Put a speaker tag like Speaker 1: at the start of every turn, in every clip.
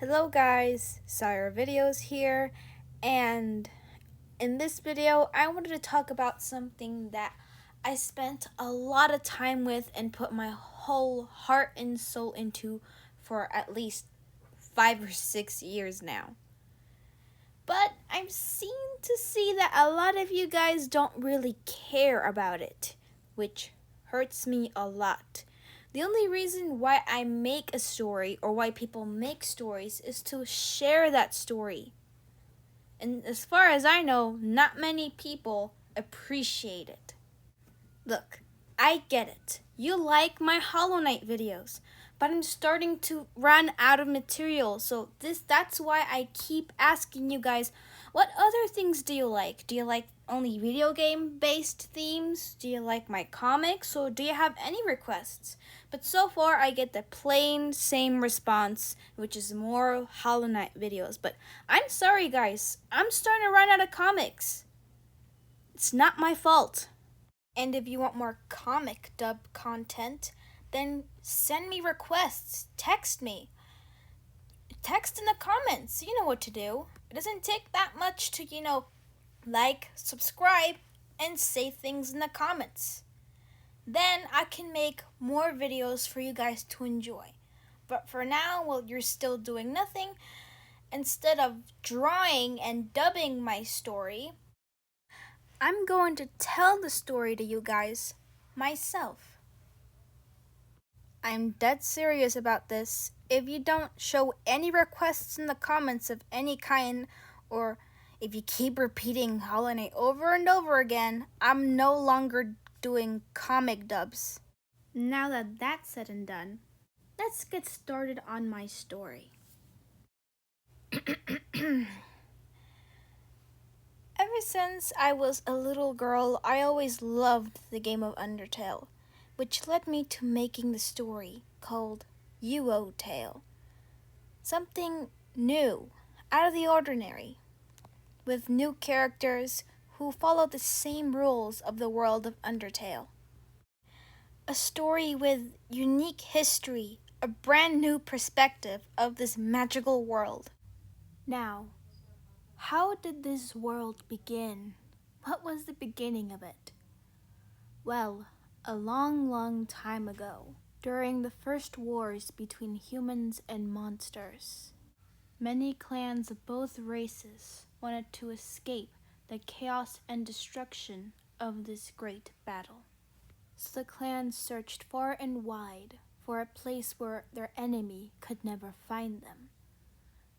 Speaker 1: Hello guys, Sire Videos here, and in this video I wanted to talk about something that I spent a lot of time with and put my whole heart and soul into for at least 5 or 6 years now. But I'm seen to see that a lot of you guys don't really care about it, which hurts me a lot. The only reason why I make a story or why people make stories is to share that story. And as far as I know, not many people appreciate it. Look, I get it. You like my Hollow Knight videos, but I'm starting to run out of material. So that's why I keep asking you guys, what other things do you like? Do you like only video game based themes? Do you like my comics, or do you have any requests? But so far I get the plain same response, which is more Hollow Knight videos. But I'm sorry guys, I'm starting to run out of comics. It's not my fault. And if you want more comic dub content, then send me requests. Text me. Text in the comments. You know what to do. It doesn't take that much to, like, subscribe, and say things in the comments. Then I can make more videos for you guys to enjoy. But for now, while you're still doing nothing, instead of drawing and dubbing my story, I'm going to tell the story to you guys myself. I'm dead serious about this. If you don't show any requests in the comments of any kind, or if you keep repeating Hollow Knight over and over again, I'm no longer doing comic dubs. Now that that's said and done, let's get started on my story. Ever since I was a little girl, I always loved the game of U.O.tale, which led me to making the story called U.O.tale. Something new, out of the ordinary, with new characters who follow the same rules of the world of U.O.tale. A story with unique history, a brand new perspective of this magical world. Now, how did this world begin? What was the beginning of it? Well, a long, long time ago, during the first wars between humans and monsters, many clans of both races wanted to escape the chaos and destruction of this great battle. So the clans searched far and wide for a place where their enemy could never find them.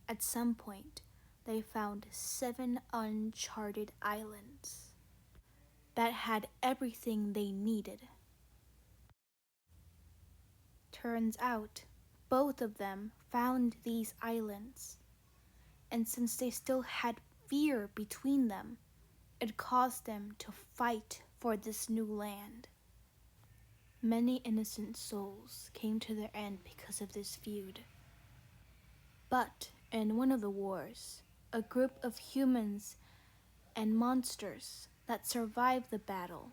Speaker 1: At some point, they found 7 uncharted islands that had everything they needed. Turns out, both of them found these islands, and since they still had fear between them, it caused them to fight for this new land. Many innocent souls came to their end because of this feud. But in one of the wars, a group of humans and monsters that survived the battle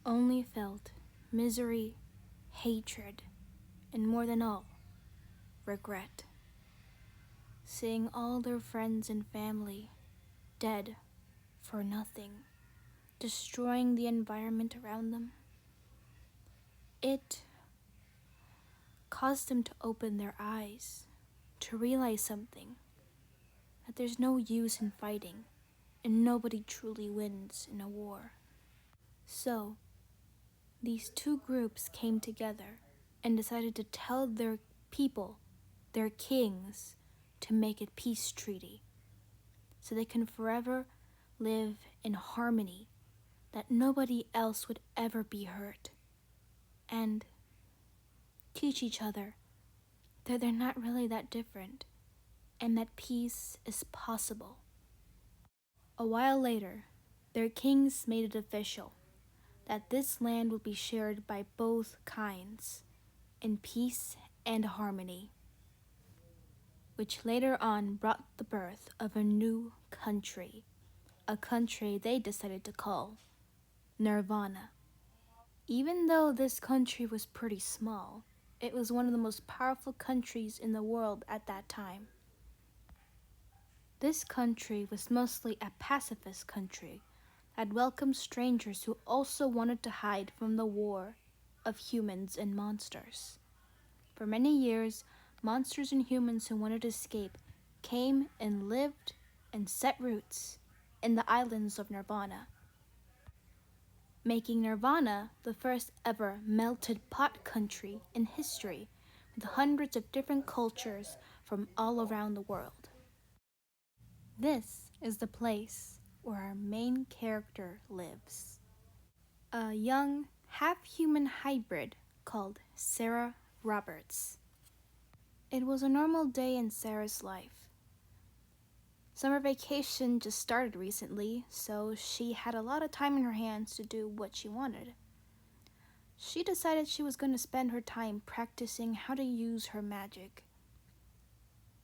Speaker 1: only felt misery, hatred, and more than all, regret. Seeing all their friends and family dead for nothing, destroying the environment around them, it caused them to open their eyes, to realize something, that there's no use in fighting, and nobody truly wins in a war. So, these two groups came together and decided to tell their people, their kings, to make a peace treaty, so they can forever live in harmony, that nobody else would ever be hurt, and teach each other that they're not really that different, and that peace is possible. A while later, their kings made it official that this land would be shared by both kinds in peace and harmony, which later on brought the birth of a new country, a country they decided to call Nirvana. Even though this country was pretty small, It was one of the most powerful countries in the world at that time. This country was mostly a pacifist country that welcomed strangers who also wanted to hide from the war of humans and monsters. For many years, monsters and humans who wanted to escape came and lived and set roots in the islands of Nirvana, making Nirvana the first ever melted pot country in history, with hundreds of different cultures from all around the world. This is the place where our main character lives. A young, half-human hybrid called Sarah Roberts. It was a normal day in Sarah's life. Summer vacation just started recently, so she had a lot of time in her hands to do what she wanted. She decided she was going to spend her time practicing how to use her magic.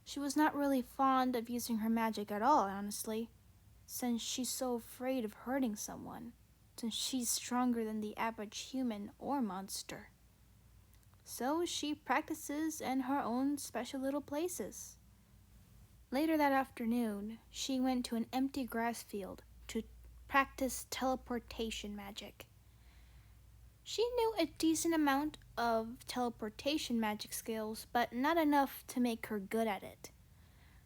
Speaker 1: She was not really fond of using her magic at all, honestly, since she's so afraid of hurting someone, since she's stronger than the average human or monster. So she practices in her own special little places. Later that afternoon, she went to an empty grass field to practice teleportation magic. She knew a decent amount of teleportation magic skills, but not enough to make her good at it.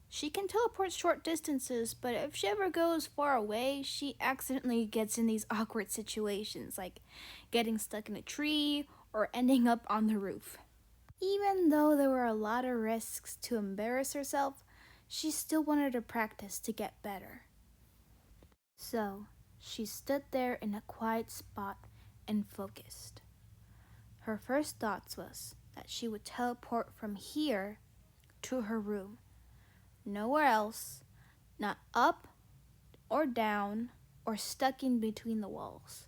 Speaker 1: She can teleport short distances, but if she ever goes far away, she accidentally gets in these awkward situations, like getting stuck in a tree or ending up on the roof. Even though there were a lot of risks to embarrass herself, she still wanted to practice to get better. So, she stood there in a quiet spot and focused. Her first thoughts was that she would teleport from here to her room. Nowhere else, not up or down or stuck in between the walls.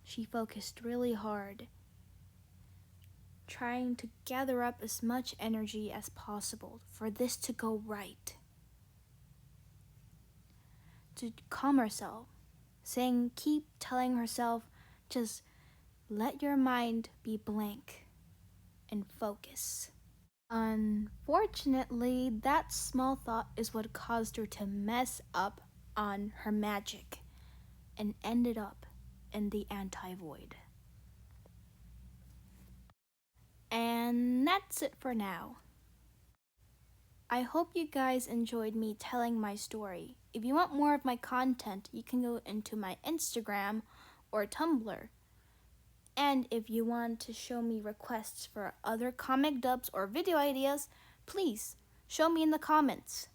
Speaker 1: She focused really hard, trying to gather up as much energy as possible for this to go right. To calm herself, keep telling herself, just let your mind be blank and focus. Unfortunately, that small thought is what caused her to mess up on her magic and ended up in the anti-void. And that's it for now. I hope you guys enjoyed me telling my story. If you want more of my content, you can go into my Instagram or Tumblr. And if you want to show me requests for other comic dubs or video ideas, please show me in the comments.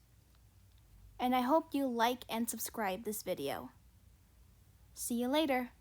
Speaker 1: And I hope you like and subscribe this video. See you later.